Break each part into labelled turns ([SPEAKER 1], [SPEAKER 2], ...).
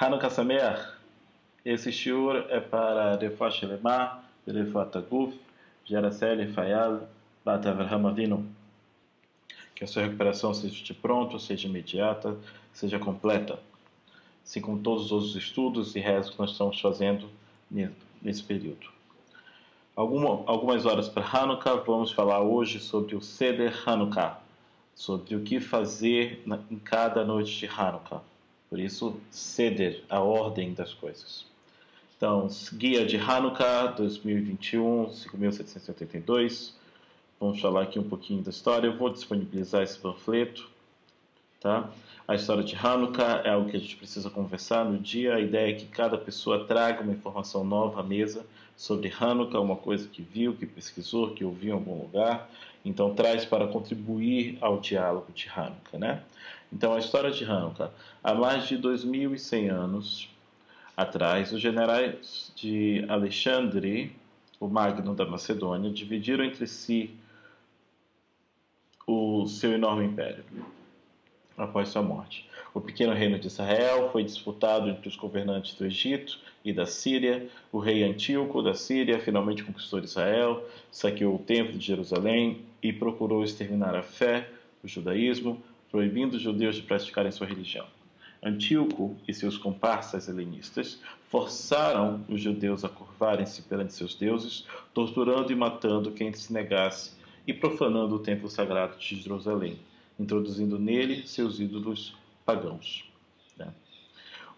[SPEAKER 1] Hanukkah Sameach. Esse shiur é para Refuah Shelema, Refuah Taguf, Jeracel Fayal, Bat Avraham Avinu. Que a sua recuperação seja de pronto, seja imediata, seja completa. Assim como todos os outros estudos e rezos que nós estamos fazendo nesse período. Algumas horas para Hanukkah, vamos falar hoje sobre o Seder Hanukkah, sobre o que fazer em cada noite de Hanukkah. Por isso, Seder, a ordem das coisas. Então, Guia de Hanukkah 2021, 5.782. Vamos falar aqui um pouquinho da história. Eu vou disponibilizar esse panfleto. Tá? A história de Hanukkah é algo que a gente precisa conversar no dia. A ideia é que cada pessoa traga uma informação nova à mesa sobre Hanukkah, uma coisa que viu, que pesquisou, que ouviu em algum lugar. Então, traz para contribuir ao diálogo de Hanukkah. Né? Então, a história de Hanukkah. Há mais de 2.100 anos atrás, os generais de Alexandre, o Magno da Macedônia, dividiram entre si o seu enorme império após sua morte. O pequeno reino de Israel foi disputado entre os governantes do Egito e da Síria. O rei Antíoco da Síria finalmente conquistou Israel, saqueou o templo de Jerusalém e procurou exterminar a fé, o judaísmo, proibindo os judeus de praticarem sua religião. Antíoco e seus comparsas helenistas forçaram os judeus a curvarem-se perante seus deuses, torturando e matando quem se negasse e profanando o templo sagrado de Jerusalém, introduzindo nele seus ídolos pagãos.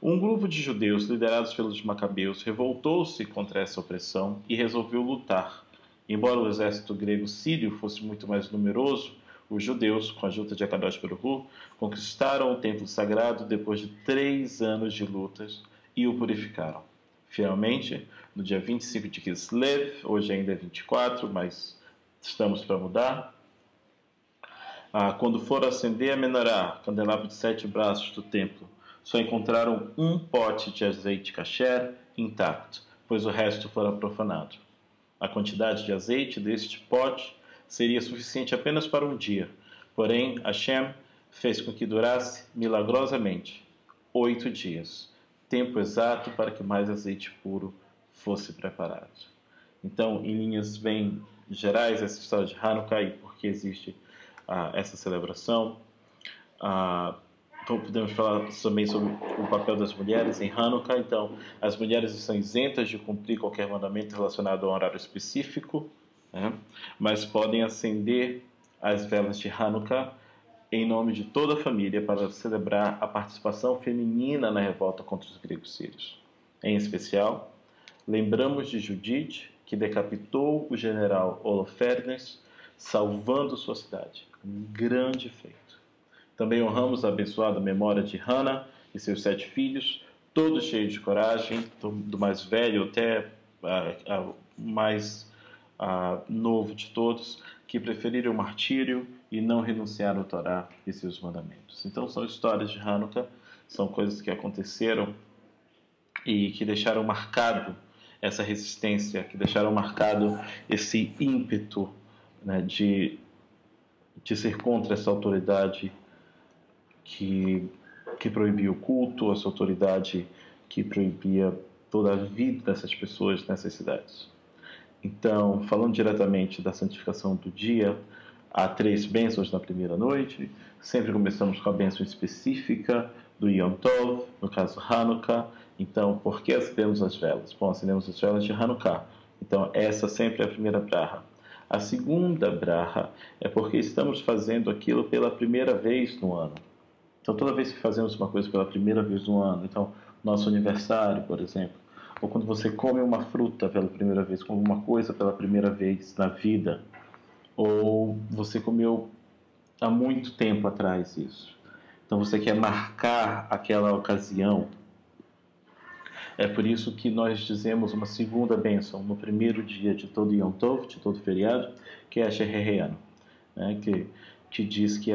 [SPEAKER 1] Um grupo de judeus liderados pelos macabeus revoltou-se contra essa opressão e resolveu lutar. Embora o exército grego-sírio fosse muito mais numeroso, os judeus, com a ajuda de Akadosh Baruch Hu, conquistaram o templo sagrado depois de 3 anos de lutas e o purificaram. Finalmente, no dia 25 de Kislev, hoje ainda é 24, mas estamos para mudar, quando foram acender a menorá, candelabro de 7 braços do templo, só encontraram um pote de azeite kasher intacto, pois o resto fora profanado. A quantidade de azeite deste pote seria suficiente apenas para um dia, porém Hashem fez com que durasse milagrosamente 8 dias, tempo exato para que mais azeite puro fosse preparado. Então, em linhas bem gerais, essa história de Hanukkah e por que existe essa celebração. Então, podemos falar também sobre o papel das mulheres em Hanukkah. Então, as mulheres estão isentas de cumprir qualquer mandamento relacionado a um horário específico, né? Mas podem acender as velas de Hanukkah em nome de toda a família para celebrar a participação feminina na revolta contra os gregos sírios. Em especial, lembramos de Judite, que decapitou o general Holofernes, salvando sua cidade. Um grande feito. Também honramos a abençoada memória de Hannah e seus 7 filhos, todos cheios de coragem, do mais velho até o mais novo de todos, que preferiram o martírio e não renunciaram ao Torá e seus mandamentos. Então, são histórias de Hanukkah, são coisas que aconteceram e que deixaram marcado essa resistência, que deixaram marcado esse ímpeto, né, de ser contra essa autoridade que proibia o culto, essa autoridade que proibia toda a vida dessas pessoas nessas cidades. Então, falando diretamente da santificação do dia, há 3 bênçãos na primeira noite. Sempre começamos com a bênção específica do Yom Tov, no caso Hanukkah. Então, por que acendemos as velas? Bom, acendemos as velas de Hanukkah. Então, essa sempre é a primeira braha. A segunda braha é porque estamos fazendo aquilo pela primeira vez no ano. Então, toda vez que fazemos uma coisa pela primeira vez no ano, então, nosso aniversário, por exemplo, ou quando você come uma fruta pela primeira vez, come uma coisa pela primeira vez na vida, ou você comeu há muito tempo atrás isso. Então, você quer marcar aquela ocasião. É por isso que nós dizemos uma segunda bênção no primeiro dia de todo Yom Tov, de todo feriado, que é a Shehereanu, né? que diz que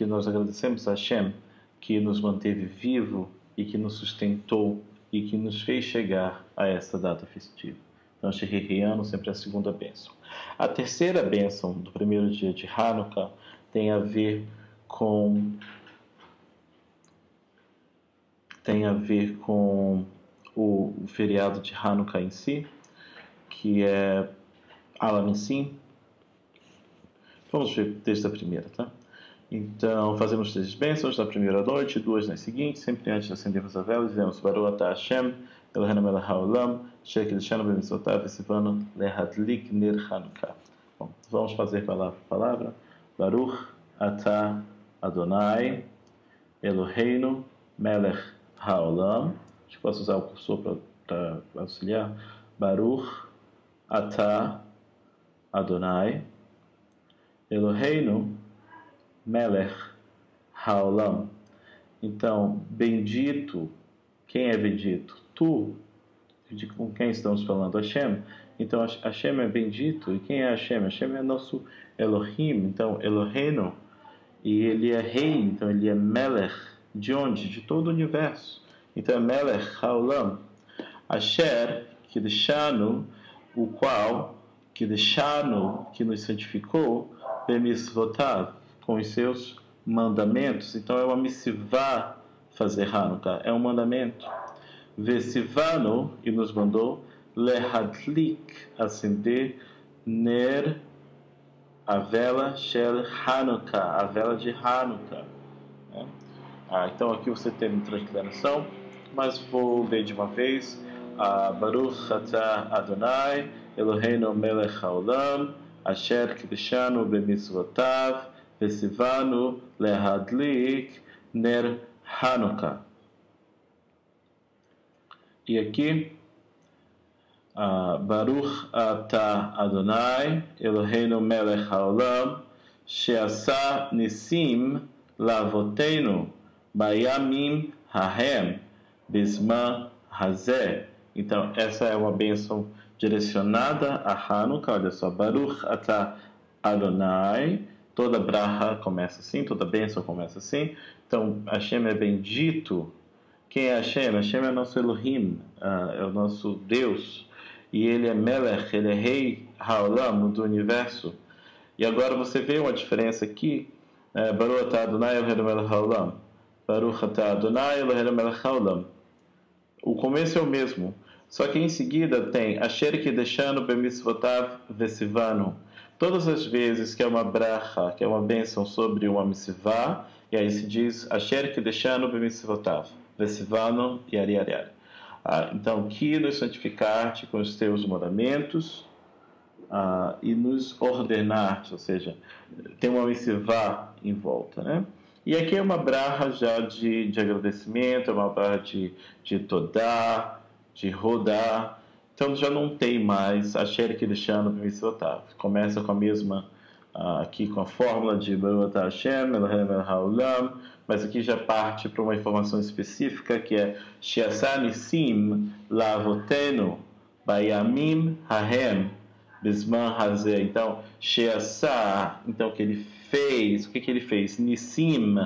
[SPEAKER 1] nós agradecemos a Hashem, que nos manteve vivo e que nos sustentou e que nos fez chegar a esta data festiva. Então, Shehereanu sempre é a segunda bênção. A terceira bênção do primeiro dia de Hanukkah tem a ver com tem a ver com o feriado de Hanukkah em si, que é Alamissim. Vamos ver desde a primeira, tá? Então, fazemos 3 bênçãos na primeira noite, 2 nas seguintes, sempre antes de acendermos a vela, dizemos Baruch atah Hashem, Eloheinu melech haolam, asher kiddushanu b'mitzvotav v'tzivanu lehadlik ner Hanukkah. Bom, vamos fazer palavra por palavra. Baruch atah Adonai, Eloheinu melech haolam. Acho que posso usar o cursor para auxiliar. Baruch atah Adonai, Eloheinu melech haolam. Então, bendito, quem é bendito? Tu, com quem estamos falando? Hashem. Então, Hashem é bendito. E quem é Hashem? Hashem é nosso Elohim. Então, Eloheinu, e ele é rei, então ele é melech. De onde? De todo o universo. Então, é melech haolam. Asher, kiddushanu, o qual, kiddushanu, que nos santificou, b'mitzvotav, com os seus mandamentos. Então é uma mitzvah fazer Hanukkah, é um mandamento. Vesivano, e nos mandou lehadlik, acender ner, a vela shel Hanukkah, a vela de Hanukkah. Então aqui você tem uma transliteração, mas vou ler de uma vez. Baruch atah Adonai, Eloheinu melech haolam, asher kiddushanu b'mitzvotav, vesivanu lehadlik ner Hanukkah. E aqui, Baruch atah Adonai, Eloheinu melech haolam, she'asa nisim lavotenu, bayamim hahem, bisman hazeh. Então, essa é uma bênção direcionada a Hanukkah. Olha só, Baruch atah Adonai. Toda bracha começa assim, toda bênção começa assim. Então, Hashem é bendito. Quem é Hashem? Hashem é nosso Elohim, é o nosso Deus. E ele é Melech, ele é rei Haolam, do universo. E agora você vê uma diferença aqui. Baruch atah Adonai Eloheinu melech haolam. Baruch atah Adonai Eloheinu melech haolam. O começo é o mesmo. Só que em seguida tem Asher kiddushanu b'mitzvotav vesivanu. Todas as vezes que é uma bracha, que é uma bênção sobre uma mitzvah, e aí se diz Asher kiddushanu b'mitzvotav vesivanu e ari. Então, que nos santificar-te com os teus mandamentos e nos ordenar-te, ou seja, tem uma mitzvah em volta, né? E aqui é uma bracha já de agradecimento, é uma bracha de todá, de rodar. Então já não tem mais Asher kiddushanu b'mitzvotav. Começa com a mesma, aqui com a fórmula de Baruch atah Hashem, Eloheinu melech haolam, mas aqui já parte para uma informação específica que é she'asa nisim lavotenu bayamim hahem bisman hazeh. Então, she'asa, então que ele fez, o que ele fez? Nisim,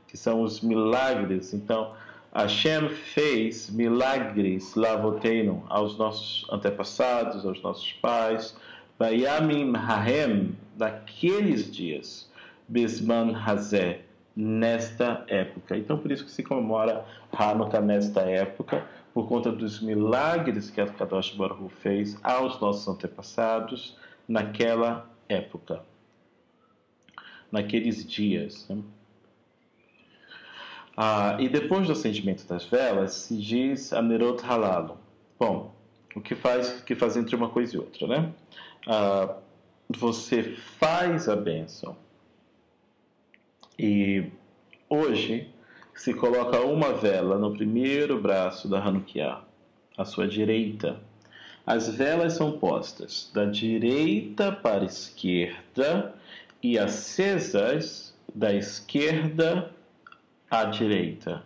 [SPEAKER 1] que são os milagres. Então, Hashem fez milagres, lavotenu, aos nossos antepassados, aos nossos pais, bayamim hahem, naqueles dias, bisman hazeh, nesta época. Então, por isso que se comemora Hanukkah nesta época, por conta dos milagres que a Kadosh Baruch Hu fez aos nossos antepassados naquela época, naqueles dias, né? E depois do acendimento das velas, se diz Anerot Halalo. Bom, o que faz entre uma coisa e outra, né? Você faz a bênção e hoje se coloca uma vela no primeiro braço da Hanukkah, à sua direita. As velas são postas da direita para a esquerda e acesas da esquerda à direita.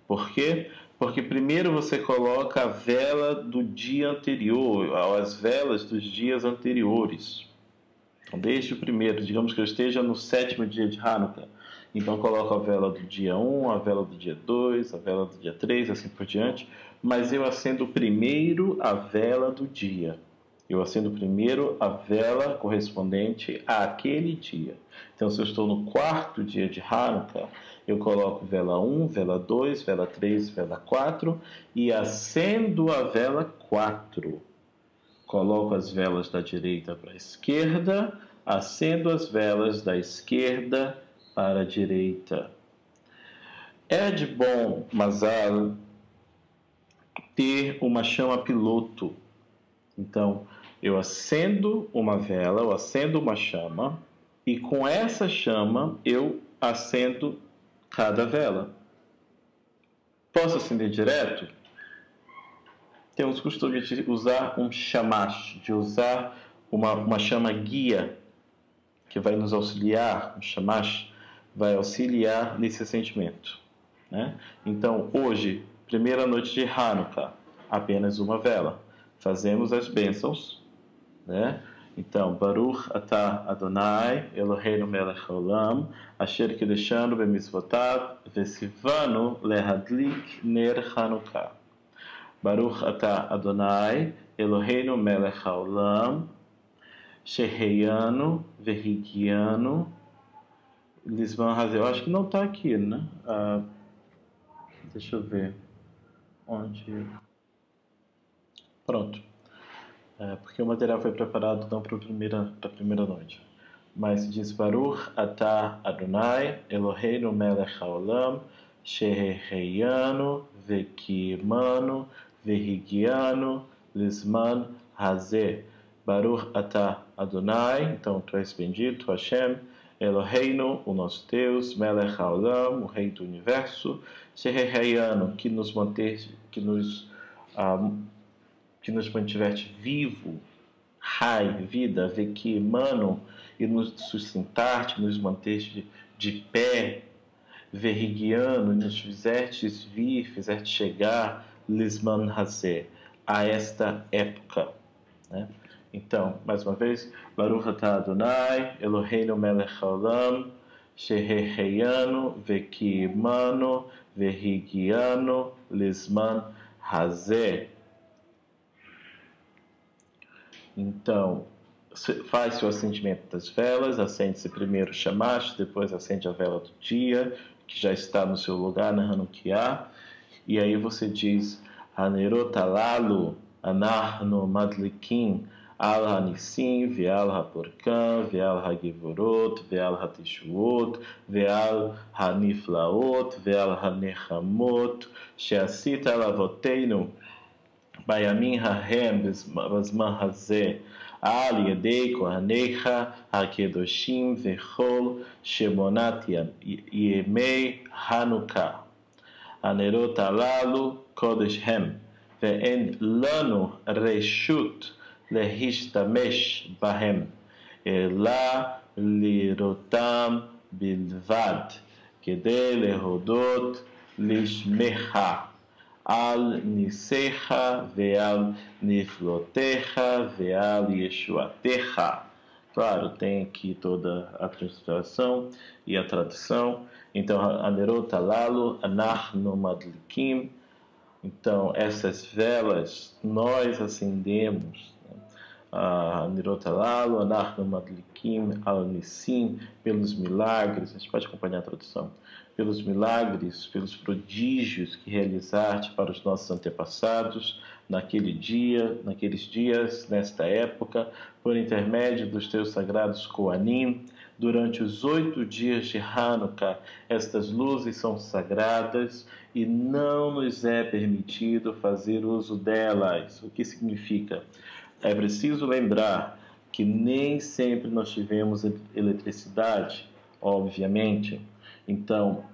[SPEAKER 1] Por quê? Porque primeiro você coloca a vela do dia anterior, as velas dos dias anteriores. Então, desde o primeiro, digamos que eu esteja no 7º dia de Hanukkah, então coloco a vela do dia 1, a vela do dia 2, a vela do dia 3, assim por diante, mas eu acendo primeiro a vela do dia. Eu acendo primeiro a vela correspondente àquele dia. Então, se eu estou no quarto dia de Hanukkah, eu coloco vela 1, vela 2, vela 3, vela 4 e acendo a vela 4. Coloco as velas da direita para a esquerda, acendo as velas da esquerda para a direita. É de bom mazal ter uma chama piloto. Então, eu acendo uma vela, eu acendo uma chama, e com essa chama eu acendo cada vela. Posso acender direto? Temos costume de usar um shamash, de usar uma chama guia, que vai nos auxiliar, um shamash vai auxiliar nesse sentimento. Né? Então, hoje, primeira noite de Hanukkah, apenas uma vela. Fazemos as bênçãos, né? Então, Baruch atah Adonai, Eloheinu melech haolam, asher kiddushanu b'mitzvotav, v'sivanu lehadlik ner Hanukkah. Baruch atah Adonai, Eloheinu melech haolam, sheheyanu v'higianu, lisman hazeh. Eu acho que não está aqui, né? Deixa eu ver. Onde... Pronto. Porque o material foi preparado não para a primeira noite. Mas diz Baruch atah Adonai, Eloheinu melech haolam, sheheyanu v'kiyimanu v'higianu lisman hazeh. Baruch atah Adonai, então tu és bendito, Hashem, Eloheinu, o nosso Deus, melech haolam, o Rei do Universo, sheheyanu, que nos mantiveste vivo, vida, vekimano, e nos sustentaste, nos manteste de pé, verriguiano, e nos fizeste chegar, lisman hazeh, a esta época. Né? Então, mais uma vez, Baruch atah Adonai, Eloheinu melech haolam, sheheyanu, vekimano, verriguiano, lisman hazeh. Então, faz-se o acendimento das velas, acende-se primeiro o shamash, depois acende a vela do dia, que já está no seu lugar na Hanukkah, e aí você diz, Hanerot halalu anachnu madlikim al hanissim ve'al haporkan ve'al hagevorot ve'al hateshuot ve'al haniflaot ve'al hanechamot she'asita lavoteinu בימים ההם בזמן הזה על ידי כהניך הקדושים וכל שמונת ימי חנוכה. הנרות הללו קודש הם, ואין לנו רשות להשתמש בהם, אלא לראותם בלבד, כדי להודות לשמך. על ניסיך ועל נפלותיך ועל ישועתך. Claro, tem aqui toda a transliteração e a tradução. Então, Hanerot halalu anachnu madlikim. Então, essas velas nós acendemos. Hanerot halalu anachnu madlikim al nissim, pelos milagres. A gente pode acompanhar a tradução. Pelos milagres, pelos prodígios que realizaste para os nossos antepassados, naqueles dias, nesta época, por intermédio dos teus sagrados Koanim, durante os 8 dias de Hanukkah. Estas luzes são sagradas e não nos é permitido fazer uso delas. O que significa? É preciso lembrar que nem sempre nós tivemos eletricidade, obviamente. Então,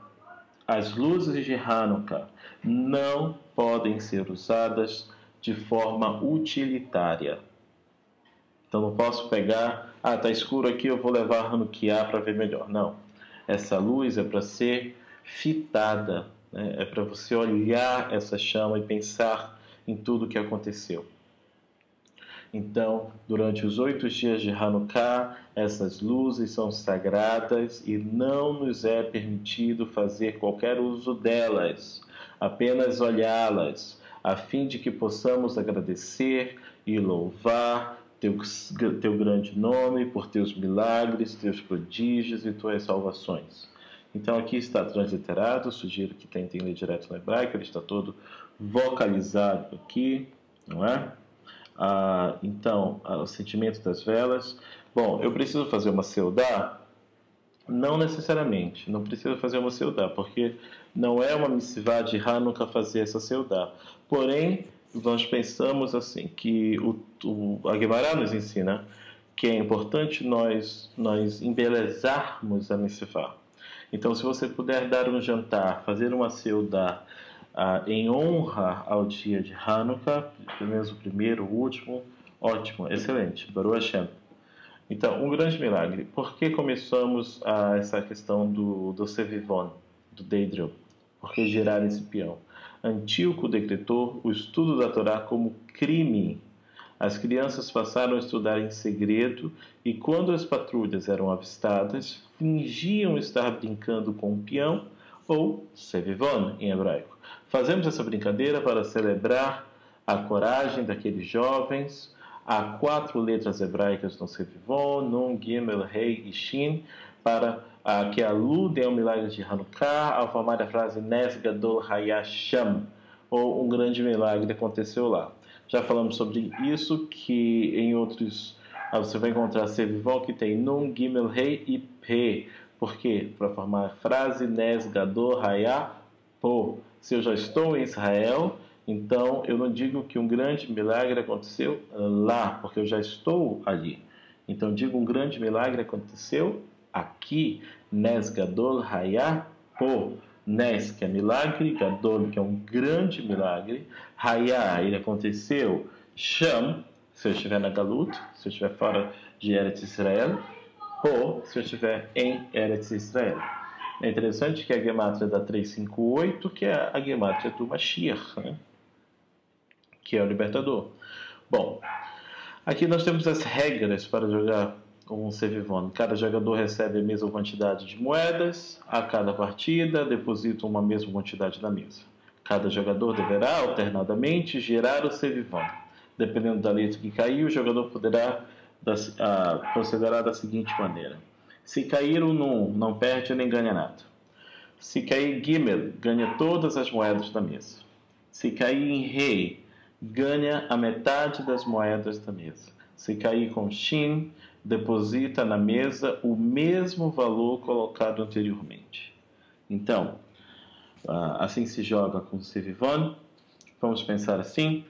[SPEAKER 1] as luzes de Hanukkah não podem ser usadas de forma utilitária. Então, não posso pegar, está escuro aqui, eu vou levar a Hanukkah para ver melhor. Não. Essa luz é para ser fitada, né? É para você olhar essa chama e pensar em tudo o que aconteceu. Então, durante os 8 dias de Hanukkah, essas luzes são sagradas e não nos é permitido fazer qualquer uso delas, apenas olhá-las, a fim de que possamos agradecer e louvar teu grande nome por teus milagres, teus prodígios e tuas salvações. Então aqui está transliterado, sugiro que tentem ler direto no hebraico, ele está todo vocalizado aqui, não é? Então, o sentimento das velas. Bom, eu preciso fazer uma seudá? Não necessariamente, não preciso fazer uma seudá, porque não é uma missivá de Hanukkah fazer essa seudá. Porém, nós pensamos assim, que a Guemará nos ensina que é importante nós embelezarmos a missivá. Então, se você puder dar um jantar, fazer uma seudá em honra ao dia de Hanukkah, pelo menos o primeiro, o último, ótimo, excelente, Baruch Hashem. Então, um grande milagre. Por que começamos essa questão do Sevivon, do Deidril? Por que girar esse peão? Antíoco decretou o estudo da Torá como crime. As crianças passaram a estudar em segredo e, quando as patrulhas eram avistadas, fingiam estar brincando com o peão, ou Sevivon, em hebraico. Fazemos essa brincadeira para celebrar a coragem daqueles jovens. Há 4 letras hebraicas no Sevivon, Nun, Gimel, Rei e Shin, para que aludem ao milagre de Hanukkah, ao formar a frase Nes Gadol Hayasham, ou um grande milagre aconteceu lá. Já falamos sobre isso, que em outros você vai encontrar Sevivon que tem Nun, Gimel, Rei e P. Por quê? Para formar a frase Nes Gadol Hayapo. Se eu já estou em Israel, então eu não digo que um grande milagre aconteceu lá, porque eu já estou ali. Então digo um grande milagre aconteceu aqui. Nes Gadol Hayapo. Nes, que é milagre, Gadol, que é um grande milagre, Hayá, ele aconteceu, Sham, se eu estiver na Galut, se eu estiver fora de Eretz Israel, Po, se eu estiver em Eretz Israel. É interessante que a gemátria da 358, que é a gemátria do Mashiach, né? Que é o libertador. Bom, aqui nós temos as regras para jogar um Sevivon. Cada jogador recebe a mesma quantidade de moedas a cada partida, deposita uma mesma quantidade na mesa. Cada jogador deverá alternadamente girar o Sevivon. Dependendo da letra que cair, o jogador poderá procederá da seguinte maneira. Se cair o Nun, não perde nem ganha nada. Se cair Gimel, ganha todas as moedas da mesa. Se cair em Rei, ganha a metade das moedas da mesa. Se cair com Shin, deposita na mesa o mesmo valor colocado anteriormente. Então, assim se joga com o Sevivon. Vamos pensar assim.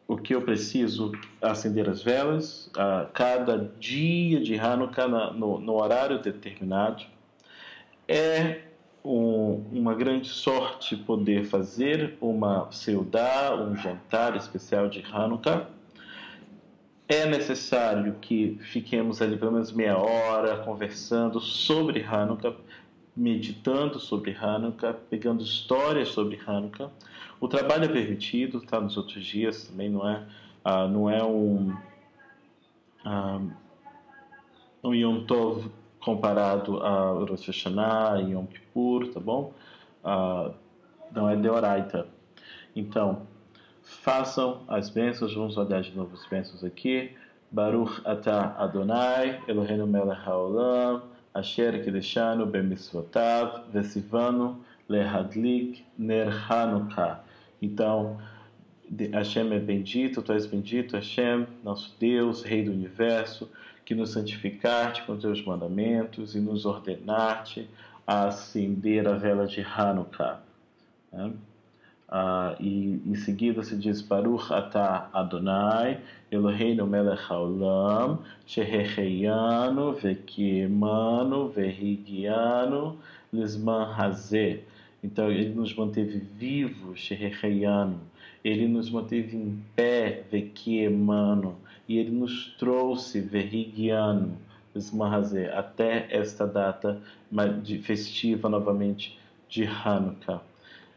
[SPEAKER 1] O que eu preciso acender as velas cada dia de Hanukkah no horário determinado. É uma grande sorte poder fazer uma seudá, um jantar especial de Hanukkah. É necessário que fiquemos ali pelo menos meia hora conversando sobre Hanukkah, meditando sobre Hanukkah, pegando histórias sobre Hanukkah. O trabalho é permitido, está nos outros dias também, não é um Yom Tov comparado a Rosh Hashanah e Yom Kippur, tá bom? Não é deoraita. Então, façam as bênçãos, vamos olhar de novo as bênçãos aqui. Baruch atah Adonai, Eloheinu melech haolam, asher kideshanu b'mitzvotav, vesivanu lehadlik ner Hanukkah. Então, Hashem é bendito, tu és bendito, Hashem, nosso Deus, Rei do Universo, que nos santificaste com teus mandamentos e nos ordenaste a acender a vela de Hanukkah. Né? E em seguida se diz Baruch atah Adonai Eloheinu melech haolam shehecheyanu vekiemanu vehigianu lisman hazeh. Então ele nos manteve vivos, shehecheyanu, ele nos manteve em pé, vekiemanu, e ele nos trouxe vehigianu lisman hazeh até esta data festiva novamente de Hanukkah.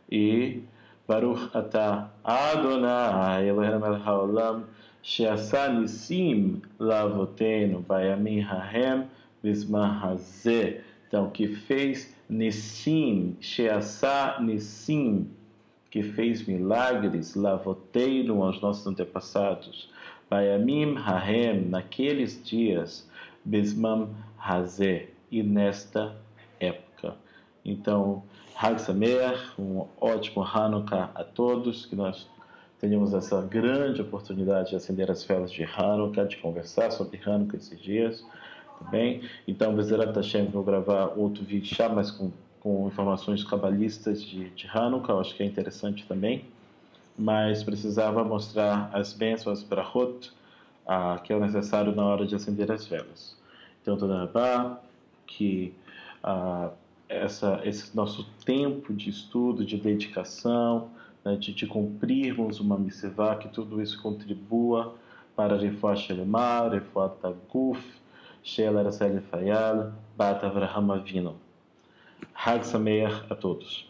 [SPEAKER 1] E Baruch atah Adonai Eloheinu melech haolam she'asa nisim lavotenu bayamim hahem bizman hazeh. Então, que fez nisim, she'asa nisim, que fez milagres, Lavoteinu, aos nossos antepassados, Bayamim Hahem, naqueles dias, Bismam Hazé, e nesta época. Então, Hag Sameach, um ótimo Hanukkah a todos, que nós tenhamos essa grande oportunidade de acender as velas de Hanukkah, de conversar sobre Hanukkah esses dias, tá bem? Então, Bezerat Hashem, vou gravar outro vídeo já, mas com informações cabalistas de Hanukkah, eu acho que é interessante também, mas precisava mostrar as bênçãos para Brachot, que é o necessário na hora de acender as velas. Então, toda rabá, que esse nosso tempo de estudo, de dedicação, né, de cumprirmos uma mitzvah, que tudo isso contribua para a Refuah Shelemah, Refuah Taguf, She'el Arasel Fayal, Bat Avraham Avinu. Hag Sameach a todos.